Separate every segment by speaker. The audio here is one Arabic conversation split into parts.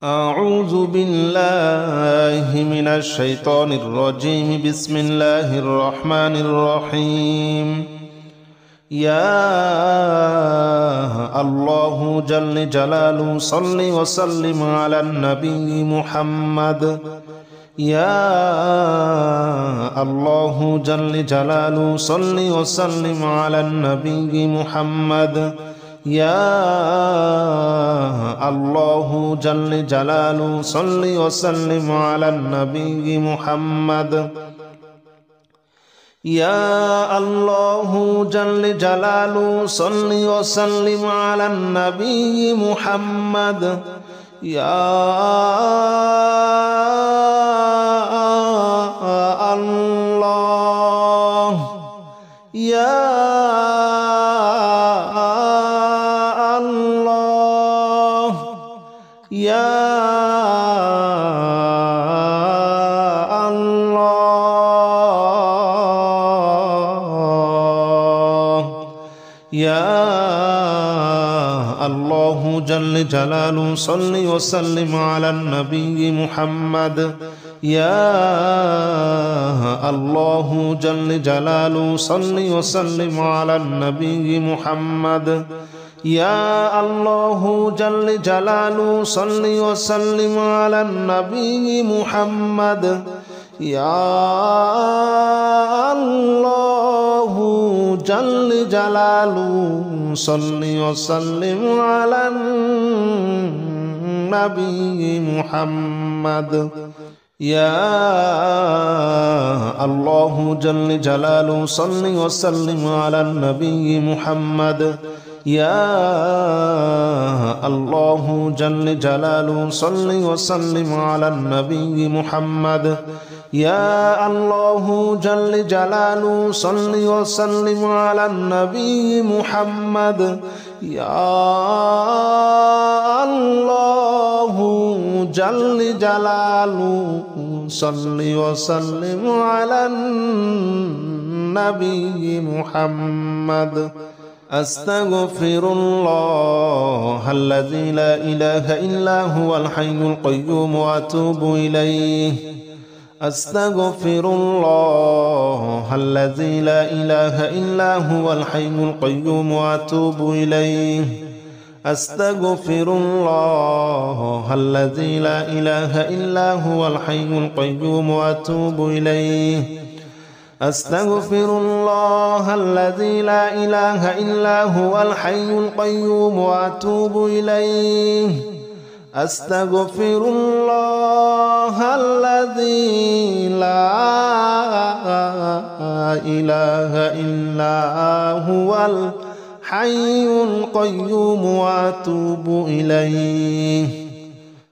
Speaker 1: أعوذ بالله من الشيطان الرجيم. بسم الله الرحمن الرحيم. يا الله جل جلاله صل وسلم على النبي محمد. يا الله جل جلاله صل وسلم على النبي محمد. يا الله جل جلاله صل وسلم على النبي محمد. يا الله جل جلاله صل وسلم على النبي محمد. يا الله يا يا الله يا الله جل جلاله صل وسلم على النبي محمد. يا الله جل جلاله صل وسلم على النبي محمد. يا الله جل جلاله صل وسلم على النبي محمد. يا الله جل جلاله صل وسلم على النبي محمد. يا الله جل جلاله صل وسلم على النبي محمد. يا الله جل جلاله صل وسلم على النبي محمد. يا الله جل جلاله صل وسلم على النبي محمد. يا الله جل جلاله صل وسلم على النبي محمد. أستغفر الله الذي لا إله إلا هو الحي القيوم وأتوب إليه. أستغفر الله الذي لا إله إلا هو الحي القيوم وأتوب إليه. أستغفر الله الذي لا إله إلا هو الحي القيوم وأتوب إليه. أستغفر الله الذي لا إله إلا هو الحي القيوم وأتوب إليه. أستغفر الله الذي لا إله إلا هو الحي القيوم وأتوب إليه.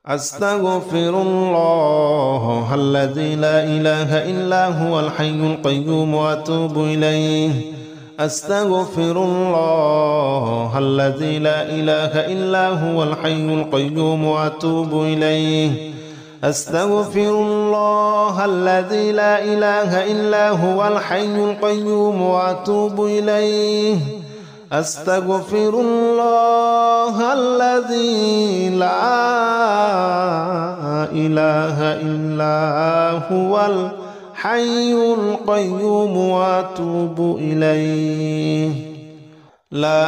Speaker 1: أستغفر الله الذي لا إله إلا هو الحي القيوم وأتوب إليه. أستغفر الله الذي لا إله إلا هو الحي القيوم وأتوب إليه. أستغفر الله الذي لا إله إلا هو الحي القيوم وأتوب إليه. أستغفر الله الذي لا إله إلا هو الحي القيوم وأتوب إليه. لا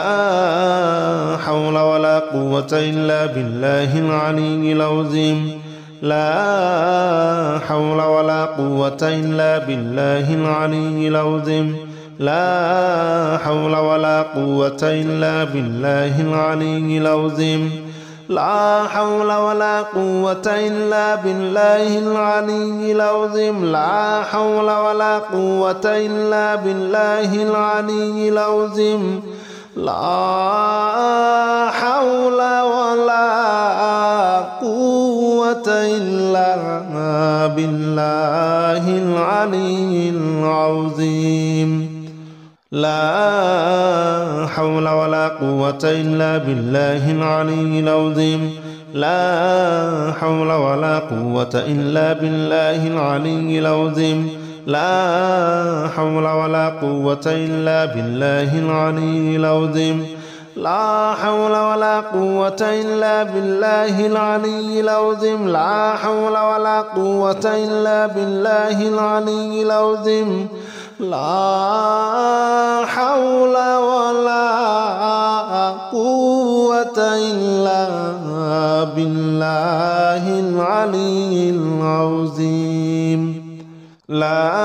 Speaker 1: حول ولا قوة إلا بالله العلي العظيم. لا حول ولا قوة إلا بالله العلي العظيم. لا حول ولا قوة إلا بالله العلي العظيم. لا حول ولا قوة إلا بالله العلي العظيم. لا حول ولا قوة إلا بالله العلي العظيم. لا حول ولا قوة إلا بالله العلي العظيم. لا حول ولا قوة إلا بالله العلي العظيم. لا حول ولا قوة إلا بالله العلي العظيم. لا حول ولا قوة إلا بالله العلي العظيم. لا حول ولا قوة إلا بالله العلي العظيم لا حول ولا قوة إلا بالله العلي العظيم لا حول ولا قوة إلا بالله العلي العظيم لا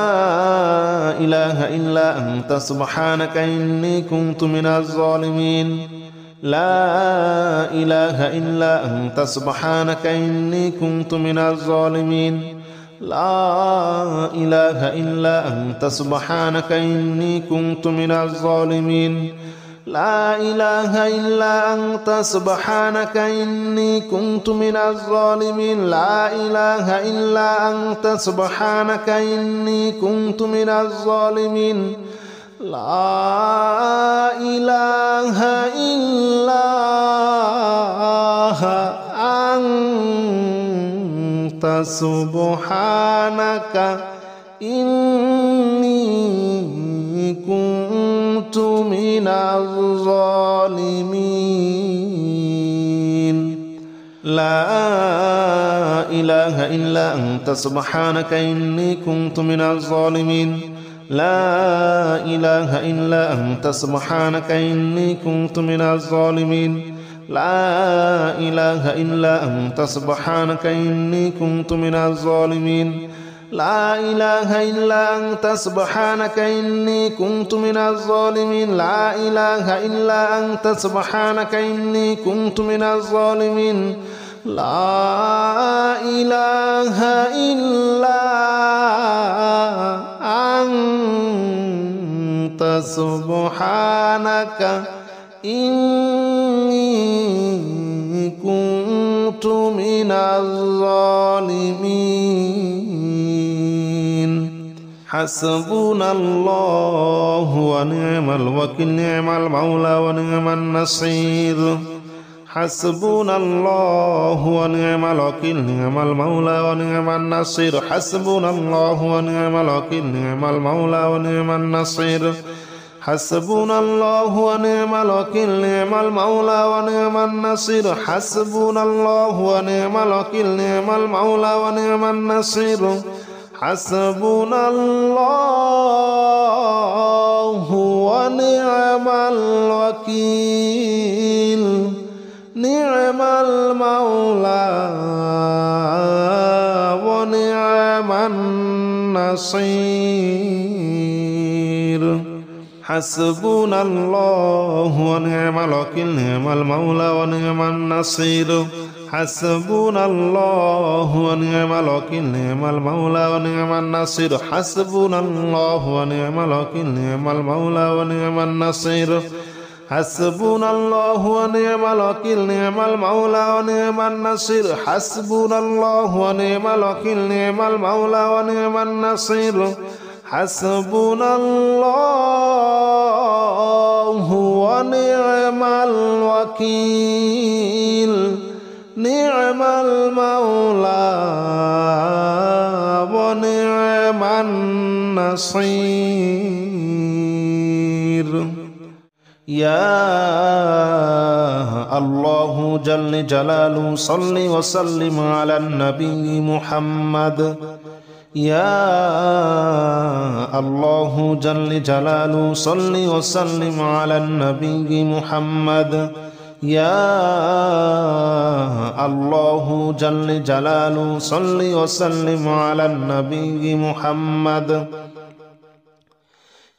Speaker 1: إله إلا أنت سبحانك إني كنت من الظالمين لا إله إلا أنت سبحانك إني كنت من الظالمين لا إله إلا أنت سبحانك إني كنت من الظالمين لا إله إلا أنت سبحانك إني كنت من الظالمين لا إله إلا أنت سبحانك إني كنت من الظالمين لا إله إلا أنت سبحانك إني كنت من الظالمين لا إله إلا أنت سبحانك إني كنت من الظالمين لا إله إلا أنت سبحانك إني كنت من الظالمين لا إله إلا أنت سبحانك إني كنت من الظالمين لا إله إلا أنت سبحانك إني كنت من الظالمين لا إله إلا أنت سبحانك إني كنت من الظالمين لا إله إلا أنت سبحانك إني كنت من الظالمين حسبنا الله ونعم الوكيل نعم المولى ونعم النصير حسبنا الله ونعم الوكيل نعم المولى ونعم النصير حسبنا الله ونعم الوكيل نعم المولى ونعم النصير حسبنا الله ونعم الوكيل نعم المولى ونعم النصير حسبنا الله ونعم الوكيل نعم المولى ونعم النصير حسبنا الله ونعم الوكيل نعم المولى ونعم النصير حسبنا الله ونعم الوكيل نعم المولى ونعم النصير حسبنا الله ونعم الوكيل نعم المولى ونعم النصير حسبنا الله ونعم الوكيل نعم المولى ونعم النصير حسبنا الله ونعم الوكيل نعم المولى ونعم النصير حسبنا الله ونعم الوكيل نعم المولى ونعم النصير حسبنا الله ونعم الوكيل نعم المولى ونعم النصير يا الله جل جلاله صل وسلم على النبي محمد يا الله جل جلاله صل وسلم على النبي محمد يا الله جل جلاله صل وسلم على النبي محمد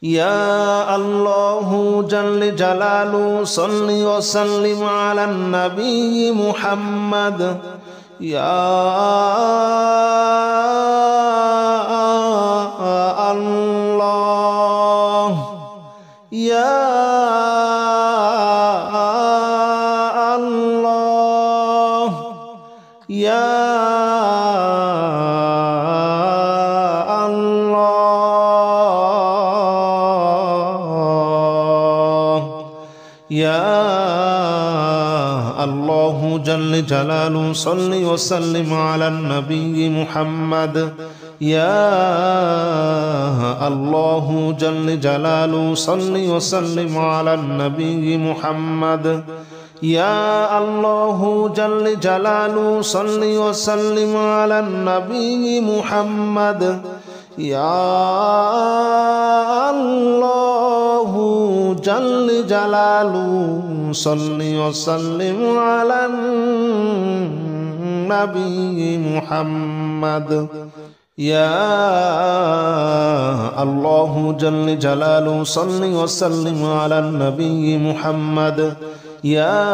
Speaker 1: يا الله جل جلاله صل وسلم على النبي محمد يا الله يا الله يا يا الله جل جلاله صل وسلم على النبي محمد يا الله جل جلاله صل وسلم على النبي محمد يا الله جل جلاله صل وسلم على النبي محمد يا الله جل جلاله صل وسلم على النبي محمد يا الله جل جلاله صل وسلم على النبي محمد يا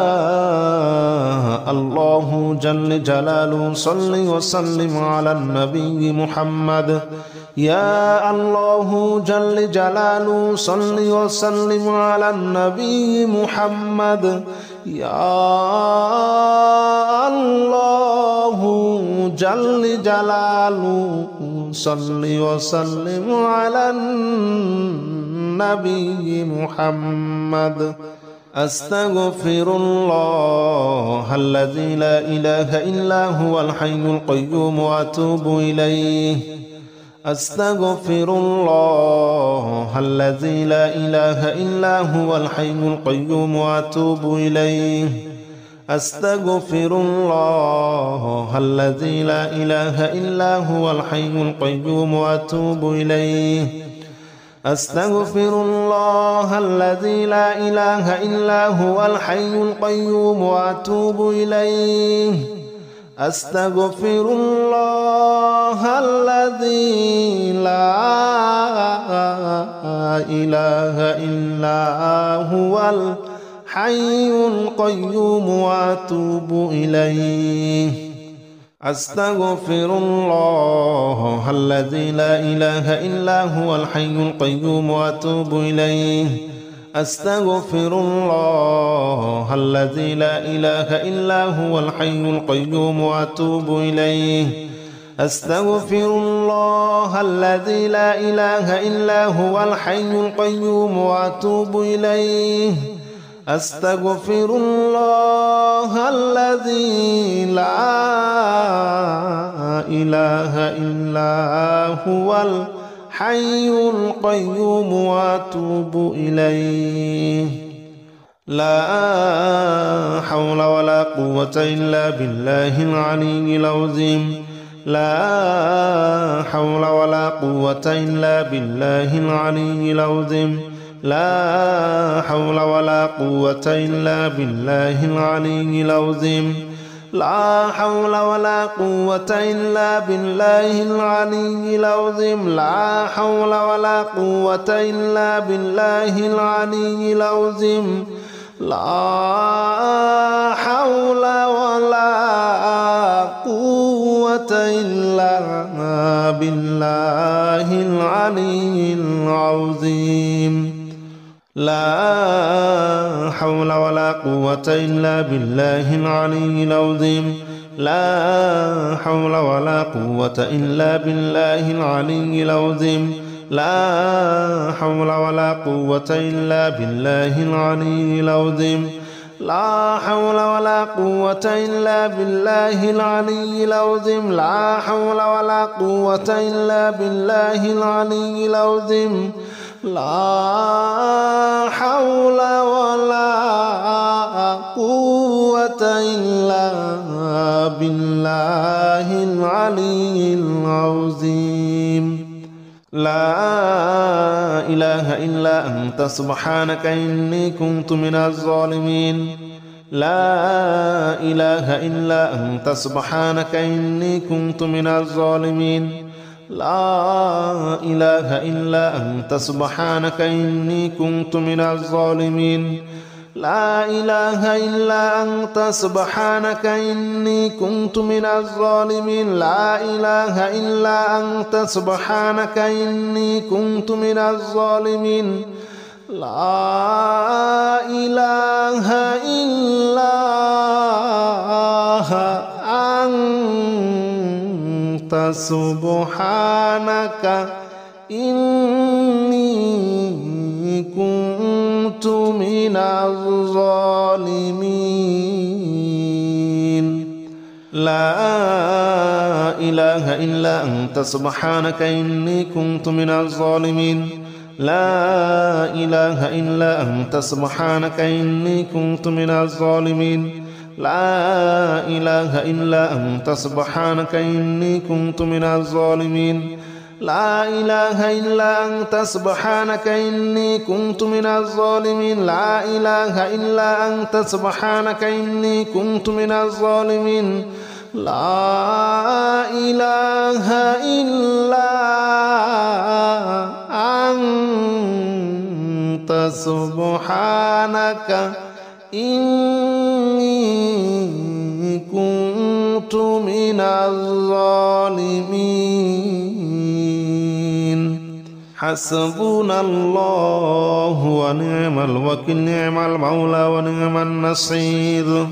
Speaker 1: الله جل جلاله صل وسلم على النبي محمد يا الله جل جلاله صل وسلم على النبي محمد يا الله جل جلاله صل وسلم على النبي محمد أستغفر الله الذي لا إله إلا هو الحي القيوم وأتوب إليه أستغفر الله الذي لا إله إلا هو الحي القيوم وأتوب إليه أستغفر الله الذي لا إله إلا هو الحي القيوم وأتوب إليه أستغفر الله الذي لا إله إلا هو الحي القيوم وأتوب إليه أستغفر الله الذي لا إله إلا هو الحي القيوم وأتوب إليه أستغفر الله الذي لا إله إلا هو الحي القيوم وأتوب إليه أستغفر الله الذي لا إله إلا هو الحي القيوم وأتوب إليه أستغفر الله الذي لا إله إلا هو الحي القيوم وأتوب إليه أستغفر الله الذي لا إله إلا هو الحي القيوم وأتوب إليه لا حول ولا قوة إلا بالله العلي العظيم لا حول ولا قوة إلا بالله العلي العظيم لا حول ولا قوة إلا بالله العلي العظيم لا حول ولا قوة إلا بالله العلي العظيم لا حول ولا قوة إلا بالله العلي العظيم لا حول ولا قوة إلا بالله العلي العظيم لا حول ولا قوة إلا بالله العلي العظيم لا حول ولا قوة إلا بالله العلي العظيم لا حول ولا قوة إلا بالله العلي العظيم لا حول ولا قوة إلا بالله العلي العظيم لا حول ولا قوة إلا بالله العلي العظيم لا حول ولا قوة إلا بالله العلي العظيم لا إله إلا أنت سبحانك إني كنت من الظالمين لا إله إلا أنت سبحانك إني كنت من الظالمين لا إله إلا أنت سبحانك إني كنت من الظالمين لا إله إلا أنت سبحانك إني كنت من الظالمين لا إله إلا أنت سبحانك إني كنت من الظالمين لا إله إلا أنت سبحانك إني كنت من الظالمين لا إله إلا أنت سبحانك إني كنت من الظالمين لا إله إلا أنت سبحانك إني كنت من الظالمين لا إله إلا أنت سبحانك إني كنت من الظالمين لا إله إلا أنت سبحانك إني كنت من الظالمين لا إله إلا أنت سبحانك إني كنت من الظالمين لا إله إلا أنت سبحانك إني كنت من الظالمين حسبنا الله ونعم الوكيل نعم المولى ونعم النصير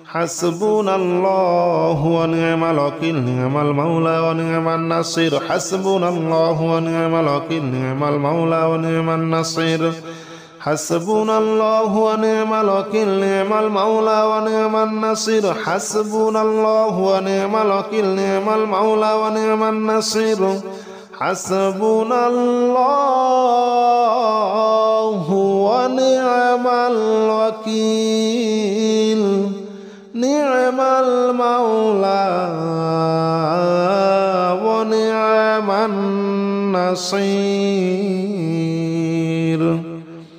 Speaker 1: حسبنا الله ونعم الوكيل نعم المولى ونعم النصير حسبنا الله ونعم الوكيل نعم المولى ونعم النصير حسبنا الله ونعم الوكيل نعم المولى ونعم النصير حسبنا الله ونعم الوكيل نعم المولى ونعم النصير حسبنا الله ونعم الوكيل نعم المولى ونعم النصير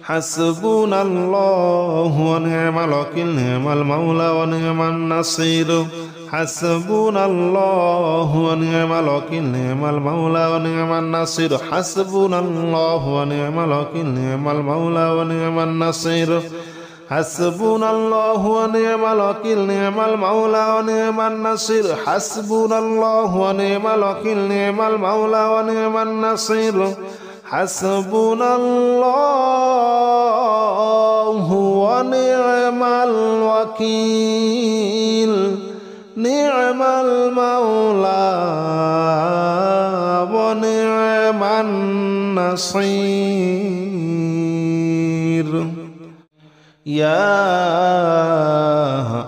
Speaker 1: حسبنا الله ونعم الوكيل نعم المولى ونعم النصير حسبنا الله ونعم الوكيل نعم المولى ونعم النصير حسبنا الله ونعم الوكيل نعم المولى ونعم النصير حسبنا الله ونعم الوكيل نعم المولى ونعم النصير حسبنا الله ونعم الوكيل نعم المولى ونعم النصير حسبنا الله ونعم الوكيل نعم المولى ونعم النصير يا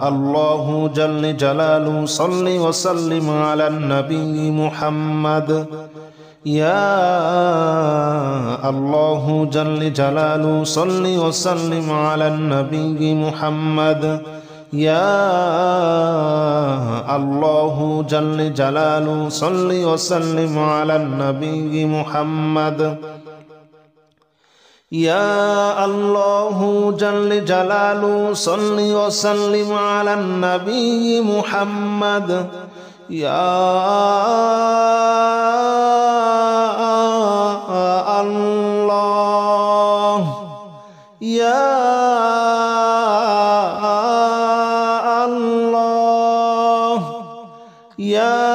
Speaker 1: الله جل جلاله صل وسلم على النبي محمد يا الله جل جلاله صل وسلم على النبي محمد يا الله جل جلاله صل وسلم على النبي محمد يا الله جل جلاله صل وسلم على النبي محمد يا الله يا الله يا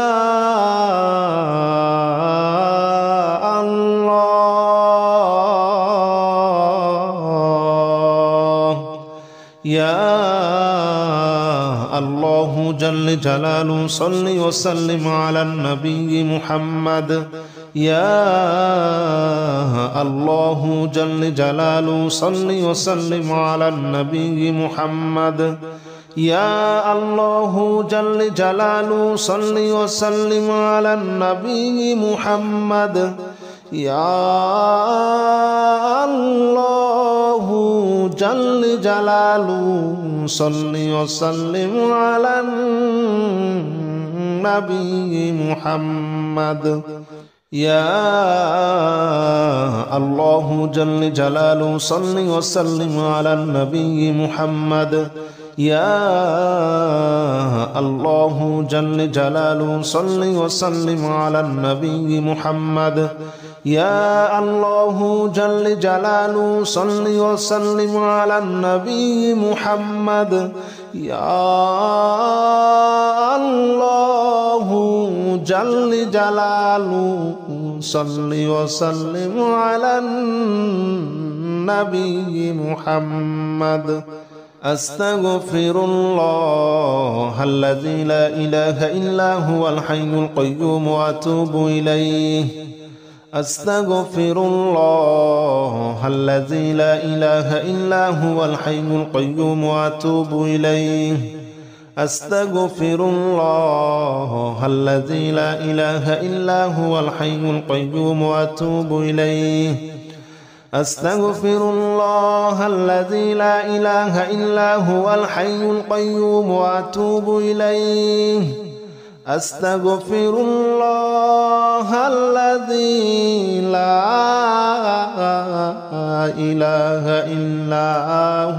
Speaker 1: يا الله جل جلاله صل وسلم على النبي محمد يا الله جل جلاله صل وسلم على النبي محمد يا الله جل جلاله صل وسلم على النبي محمد يا الله جل جلاله صل وسلم على النبي محمد يا الله جل جلاله صل وسلم على النبي محمد يا الله جل جلاله صل وسلم على النبي محمد يا الله جل جلاله صل وسلم على النبي محمد يا الله جل جلاله صل وسلم على النبي محمد أستغفر الله الذي لا إله إلا هو الحي القيوم وأتوب إليه أستغفر الله الذي لا إله إلا هو الحي القيوم وأتوب إليه أستغفر الله الذي لا إله إلا هو الحي القيوم وأتوب إليه أستغفر الله الذي لا إله إلا هو الحي القيوم وأتوب إليه أستغفر الله الذي لا إله إلا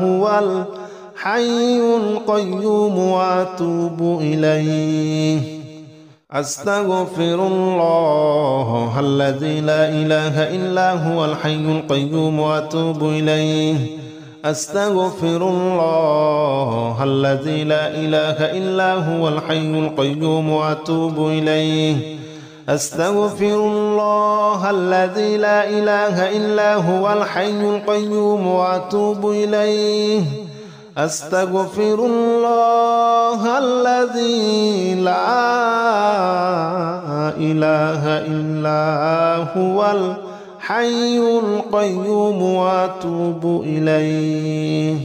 Speaker 1: هو الحي القيوم وأتوب إليه أستغفر الله الذي لا إله إلا هو الحي القيوم وأتوب إليه أستغفر الله الذي لا إله إلا هو الحي القيوم وأتوب إليه أستغفر الله الذي لا إله إلا هو الحي القيوم وأتوب إليه أستغفر الله الذي لا إله إلا هو الحي القيوم وأتوب إليه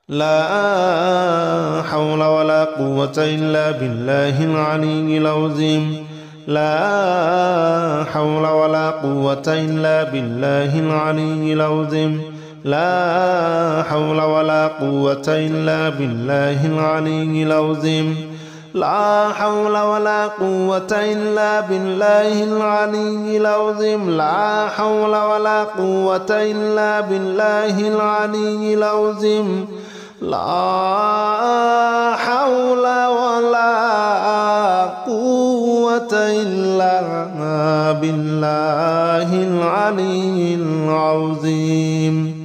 Speaker 1: لا حول ولا قوة إلا بالله العلي العظيم لا حول ولا قوة إلا بالله العلي العظيم لا حول ولا قوة إلا بالله العلي العظيم لا حول ولا قوة إلا بالله العلي العظيم لا حول ولا قوة إلا بالله العلي العظيم لا حول ولا قوة إلا بالله العلي العظيم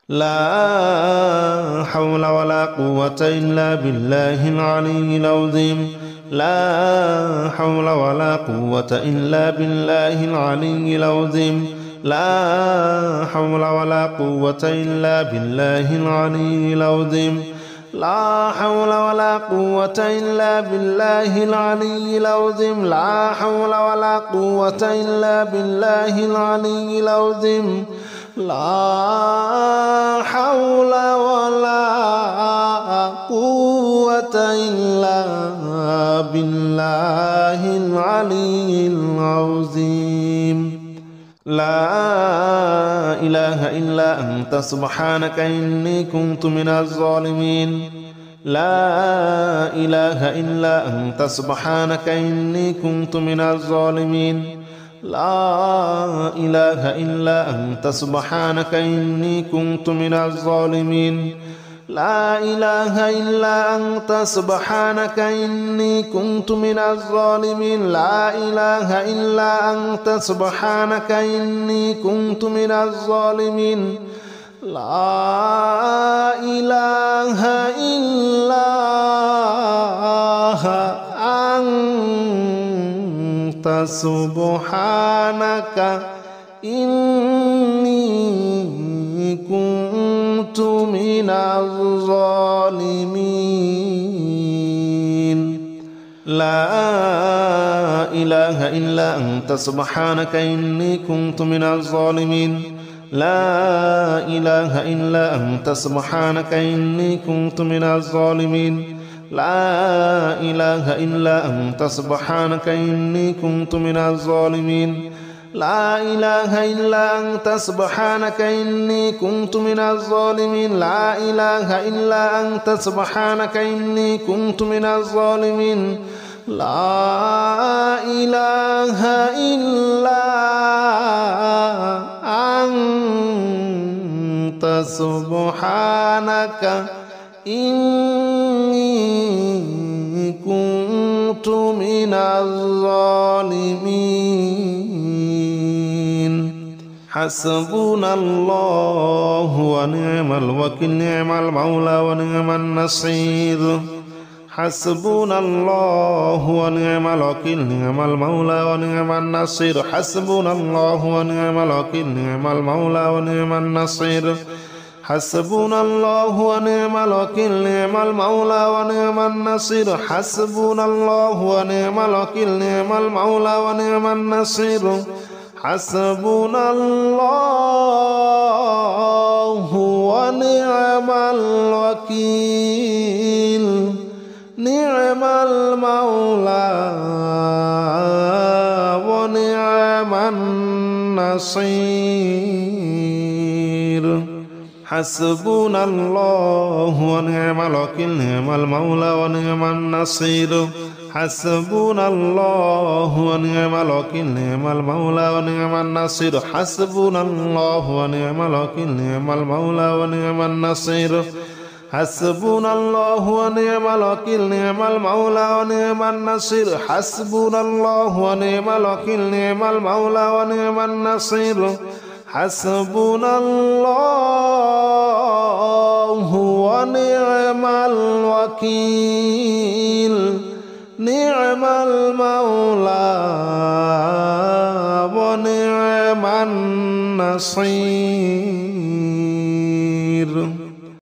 Speaker 1: لا حول ولا قوة إلا بالله العلي العظيم لا حول ولا قوة إلا بالله العلي العظيم لا حول ولا قوة إلا بالله العلي العظيم لا حول ولا قوة إلا بالله العلي العظيم لا حول ولا قوة إلا بالله العلي العظيم لا حول ولا قوة إلا بالله العلي العظيم لا إله إلا أنت سبحانك إني كنت من الظالمين لا إله إلا أنت سبحانك إني كنت من الظالمين لا إله إلا أنت سبحانك إني كنت من الظالمين لا إله إلا أنت سبحانك إني كنت من الظالمين لا إله إلا أنت سبحانك إني كنت من الظالمين لا إله إلا أنت سبحانك إني كنت من الظالمين لا إله إلا أنت سبحانك إني كنت من الظالمين لا إله إلا أنت سبحانك إني كنت من الظالمين لا إله إلا أنت سبحانك إني كنت من الظالمين لا إله إلا أنت سبحانك إني كنت من الظالمين لا إله إلا أنت سبحانك إني كنت من الظالمين لا إله إلا أنت سبحانك إني كنت من الظالمين حسبنا الله ونعم الوكيل نعم المولى ونعم النصير حسبنا الله ونعم الوكيل نعم المولى ونعم النصير حسبنا الله ونعم الوكيل نعم المولى ونعم النصير حسبنا الله ونعم الوكيل نعم المولى ونعم النصير حسبنا الله ونعم الوكيل نعم المولى ونعم النصير حسبنا الله ونعم الوكيل نعم المولى ونعم النصير حسبنا الله ونعم الوكيل نعم المولى ونعم النصير حسبنا الله ونعم الوكيل نعم المولى ونعم النصير حسبنا الله ونعم الوكيل نعم المولى ونعم النصير حسبنا الله ونعم الوكيل نعم المولى ونعم النصير حسبنا الله ونعم الوكيل نعم المولى ونعم النصير حسبنا الله ونعم الوكيل نعم المولى ونعم النصير